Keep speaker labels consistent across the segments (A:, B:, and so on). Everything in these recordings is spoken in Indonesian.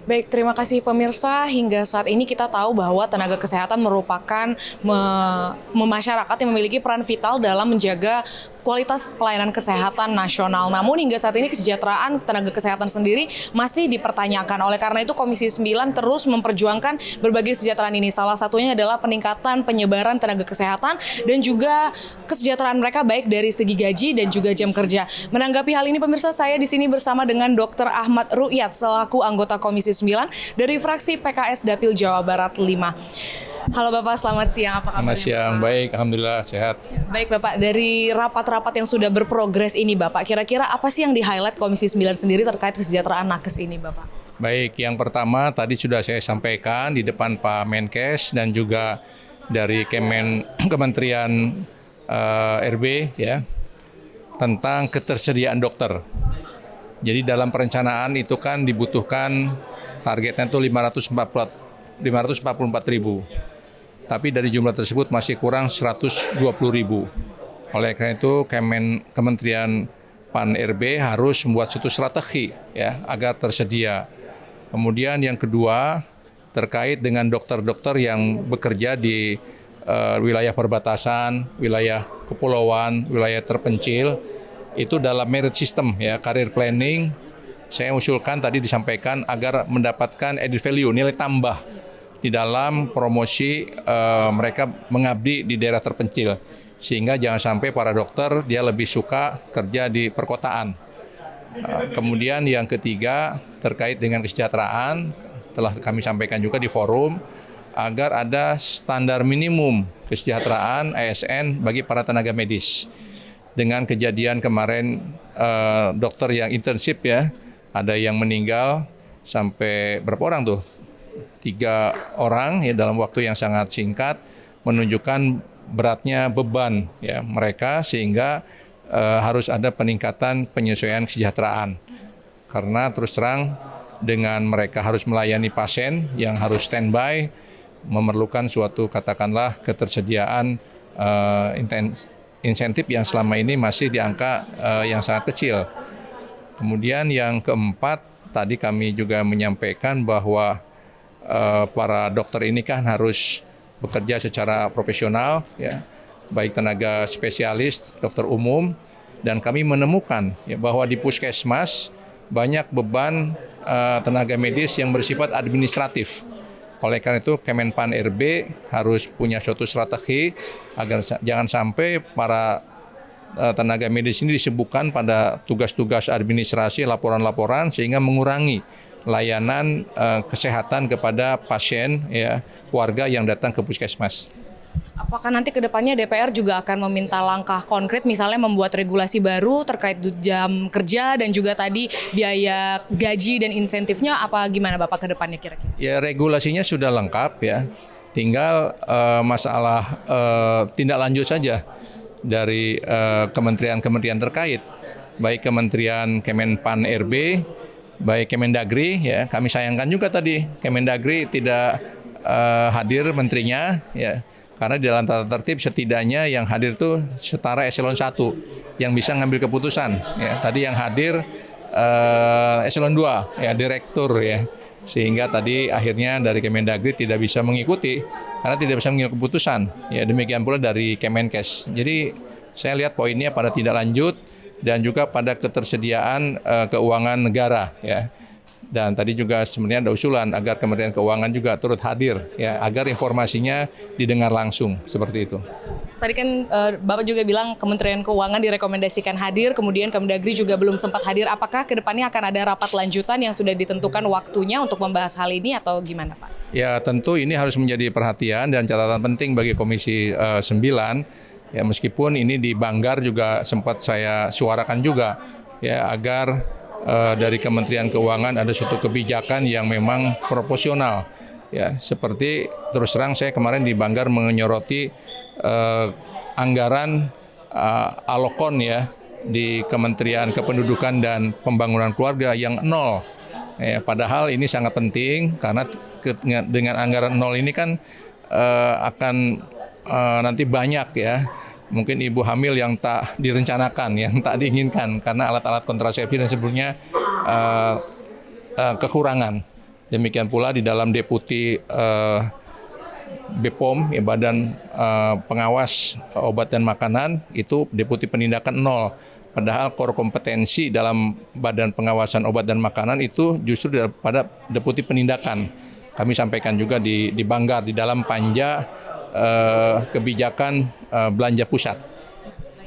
A: Baik, terima kasih pemirsa. Hingga saat ini kita tahu bahwa tenaga kesehatan merupakan masyarakat yang memiliki peran vital dalam menjaga kualitas pelayanan kesehatan nasional. Namun hingga saat ini kesejahteraan tenaga kesehatan sendiri masih dipertanyakan. Oleh karena itu Komisi 9 terus memperjuangkan berbagai kesejahteraan ini. Salah satunya adalah peningkatan penyebaran tenaga kesehatan dan juga kesejahteraan mereka baik dari segi gaji dan juga jam kerja. Menanggapi hal ini pemirsa, saya di sini bersama dengan Dr. Ahmad Ru'yat selaku anggota Komisi 9 dari fraksi PKS Dapil Jawa Barat 5. Halo Bapak, selamat siang. Apa kabar?
B: Selamat siang, baik. Alhamdulillah sehat.
A: Baik Bapak, dari rapat-rapat yang sudah berprogres ini Bapak, kira-kira apa sih yang di-highlight Komisi 9 sendiri terkait kesejahteraan nakes ini Bapak?
B: Baik, yang pertama tadi sudah saya sampaikan di depan Pak Menkes dan juga dari Kementerian RB ya, tentang ketersediaan dokter. Jadi dalam perencanaan itu kan dibutuhkan targetnya itu 544.000. Tapi dari jumlah tersebut masih kurang 120.000. Oleh karena itu Kementerian Pan-RB harus membuat suatu strategi ya agar tersedia. Kemudian yang kedua terkait dengan dokter-dokter yang bekerja di wilayah perbatasan, wilayah kepulauan, wilayah terpencil, itu dalam merit system ya, career planning, saya usulkan tadi disampaikan agar mendapatkan added value, nilai tambah di dalam promosi mereka mengabdi di daerah terpencil. Sehingga jangan sampai para dokter dia lebih suka kerja di perkotaan. Kemudian yang ketiga terkait dengan kesejahteraan, telah kami sampaikan juga di forum, agar ada standar minimum kesejahteraan ASN bagi para tenaga medis. Dengan kejadian kemarin dokter yang internship ya, ada yang meninggal sampai berapa orang tuh? 3 orang ya dalam waktu yang sangat singkat, menunjukkan beratnya beban ya mereka, sehingga harus ada peningkatan penyesuaian kesejahteraan. Karena terus terang dengan mereka harus melayani pasien yang harus standby, memerlukan suatu katakanlah ketersediaan insentif yang selama ini masih di angka yang sangat kecil. Kemudian yang keempat, tadi kami juga menyampaikan bahwa para dokter ini kan harus bekerja secara profesional, ya, baik tenaga spesialis, dokter umum, dan kami menemukan ya, bahwa di puskesmas banyak beban tenaga medis yang bersifat administratif. Oleh karena itu Kemenpan RB harus punya suatu strategi agar jangan sampai para tenaga medis ini disibukkan pada tugas-tugas administrasi, laporan-laporan, sehingga mengurangi layanan kesehatan kepada pasien ya, warga yang datang ke puskesmas.
A: Apakah nanti ke depannya DPR juga akan meminta langkah konkret, misalnya membuat regulasi baru terkait jam kerja dan juga tadi biaya gaji dan insentifnya, apa gimana Bapak ke depannya kira-kira?
B: Ya, regulasinya sudah lengkap ya, tinggal masalah tindak lanjut saja dari kementerian-kementerian terkait, baik Kementerian Kemenpan RB, baik Kemendagri ya. Kami sayangkan juga tadi Kemendagri tidak hadir menterinya ya. Karena di dalam tata tertib setidaknya yang hadir itu setara eselon 1 yang bisa ngambil keputusan. Ya, tadi yang hadir eselon 2 ya, direktur ya. Sehingga tadi akhirnya dari Kemendagri tidak bisa mengikuti karena tidak bisa mengambil keputusan. Ya, demikian pula dari Kemenkes. Jadi saya lihat poinnya pada tindak lanjut dan juga pada ketersediaan keuangan negara ya. Dan tadi juga sebenarnya ada usulan agar Kementerian Keuangan juga turut hadir ya, agar informasinya didengar langsung seperti itu.
A: Tadi kan Bapak juga bilang Kementerian Keuangan direkomendasikan hadir, kemudian Kemendagri juga belum sempat hadir. Apakah ke depannya akan ada rapat lanjutan yang sudah ditentukan waktunya untuk membahas hal ini atau gimana Pak?
B: Ya, tentu ini harus menjadi perhatian dan catatan penting bagi Komisi 9. Ya, meskipun ini di Banggar juga sempat saya suarakan juga ya, agar dari Kementerian Keuangan ada suatu kebijakan yang memang proporsional ya, seperti terus terang saya kemarin di Banggar menyoroti anggaran alokon ya di Kementerian Kependudukan dan Pembangunan Keluarga yang 0 ya, padahal ini sangat penting karena dengan anggaran 0 ini kan akan nanti banyak ya, mungkin ibu hamil yang tak direncanakan, yang tak diinginkan karena alat-alat kontrasepsi dan sebelumnya kekurangan. Demikian pula di dalam Deputi BPOM, ya, Badan Pengawas Obat dan Makanan, itu Deputi Penindakan 0. Padahal core kompetensi dalam Badan Pengawasan Obat dan Makanan itu justru pada Deputi Penindakan. Kami sampaikan juga di Banggar, di dalam panja kebijakan belanja pusat.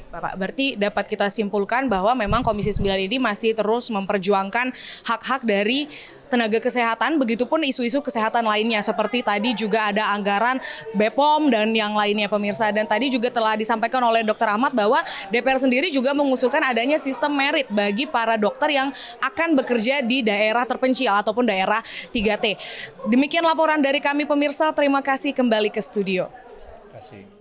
A: Bapak, berarti dapat kita simpulkan bahwa memang Komisi 9 ini masih terus memperjuangkan hak-hak dari tenaga kesehatan, begitupun isu-isu kesehatan lainnya, seperti tadi juga ada anggaran BPOM dan yang lainnya, pemirsa. Dan tadi juga telah disampaikan oleh Dr. Ahmad bahwa DPR sendiri juga mengusulkan adanya sistem merit bagi para dokter yang akan bekerja di daerah terpencil ataupun daerah 3T. Demikian laporan dari kami, pemirsa. Terima kasih, kembali ke studio.
B: Terima kasih.